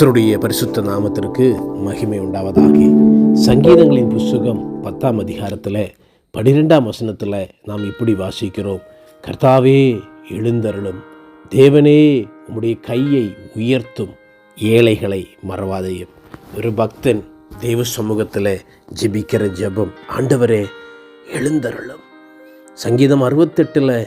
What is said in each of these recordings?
கர்த்தருடைய பரிசுத்த நாமத்திற்கு மகிமை உண்டாவதாக. சங்கீதங்களின் புஸ்தகம் 10ஆம் அதிகாரத்தில் 12ஆம் வசனத்தில் நாம் இப்படி வாசிக்கிறோம். கர்த்தாவே எழுந்தருளும், தேவனே உம்முடைய கையை உயர்த்தும், ஏழைகளை மறவாதையும். ஒரு பக்தன் தெய்வ சமூகத்தில் ஜெபிக்கிற ஜெபம், ஆண்டவரே எழுந்தருளும். சங்கீதம் 68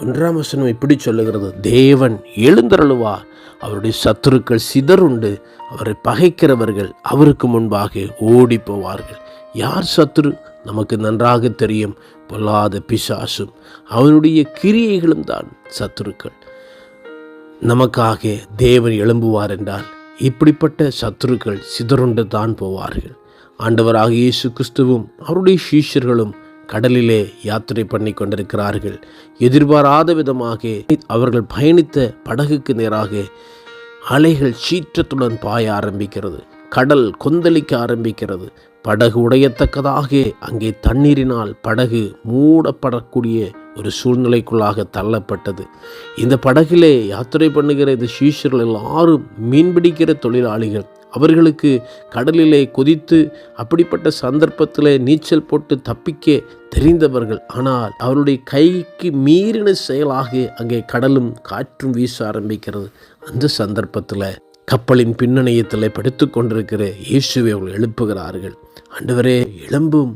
1ஆம் வசனம் இப்படி சொல்லுகிறது, தேவன் எழுந்தருளுவார், அவருடைய சத்துருக்கள் சிதறுண்டு, அவரை பகைக்கிறவர்கள் அவருக்கு முன்பாக ஓடி போவார்கள். யார் சத்துரு? நமக்கு நன்றாக தெரியும். பொல்லாத பிசாசும் அவனுடைய கிரியைகளும் தான் சத்துருக்கள். நமக்காக தேவன் எழும்புவார் என்றால் இப்படிப்பட்ட சத்துருக்கள் சிதறுண்டு தான் போவார்கள். ஆண்டவராக இயேசு கிறிஸ்துவும் அவருடைய சீஷர்களும் கடலிலே யாத்திரை பண்ணி கொண்டிருக்கிறார்கள். எதிர்பாராத விதமாக அவர்கள் பயணித்த படகுக்கு நேராக அலைகள் சீற்றத்துடன் பாய ஆரம்பிக்கிறது. கடல் கொந்தளிக்க ஆரம்பிக்கிறது. படகு உடையத்தக்கதாக அங்கே தண்ணீரினால் படகு மூடப்படக்கூடிய ஒரு சூழ்நிலைக்குள்ளாக தள்ளப்பட்டது. இந்த படகிலே யாத்திரை பண்ணுகிற இந்த சீஷர்கள் எல்லாரும் மீன்பிடிக்கிற தொழிலாளிகள். அவர்களுக்கு கடலிலே கொதித்து அப்படிப்பட்ட சந்தர்ப்பத்தில் நீச்சல் போட்டு தப்பிக்க தெரிந்தவர்கள். ஆனால் அவருடைய கைக்கு மீறின செயலாக அங்கே கடலும் காற்றும் வீச ஆரம்பிக்கிறது. அந்த சந்தர்ப்பத்தில் கப்பலின் பின்னணியத்தில் படுத்து கொண்டிருக்கிற இயேசுவை அவர்கள் எழுப்புகிறார்கள். ஆண்டவரே எழும்பும்,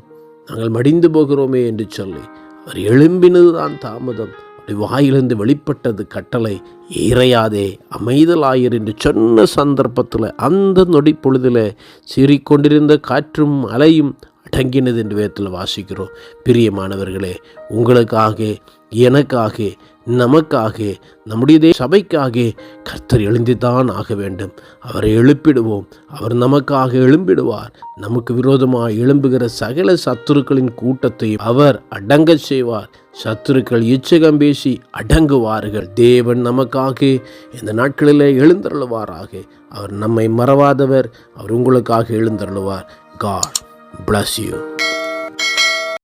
நாங்கள் மடிந்து போகிறோமே என்று சொல்லி அவர் எழும்பினதுதான் தாமதம். வாயிலிருந்து வெளிப்பட்டது கட்டளை, இறையாதே அமைதலாயிரு என்று சொன்ன சந்தர்ப்பத்தில் அந்த நொடி பொழுதில் சீறிக்கொண்டிருந்த காற்றும் அலையும் அடங்கினது என்று வேதத்தில் வாசிக்கிறோம். பிரியமானவர்களே, உங்களுக்காக, எனக்காக, நமக்காக, நம்முடைய சபைக்காக கர்த்தர் எழுந்திதான் ஆக வேண்டும். அவரை எழுப்பிடுவோம். அவர் நமக்காக எழும்பிடுவார். நமக்கு விரோதமாக எழும்புகிற சகல சத்துருக்களின் கூட்டத்தையும் அவர் அடங்க செய்வார். சத்துருக்கள் இச்சகம் பேசி அடங்குவார்கள். தேவன் நமக்காக இந்த நாட்களில் எழுந்தருளுவாராக. அவர் நம்மை மறவாதவர். அவர் உங்களுக்காக எழுந்தருளுவார். God bless you.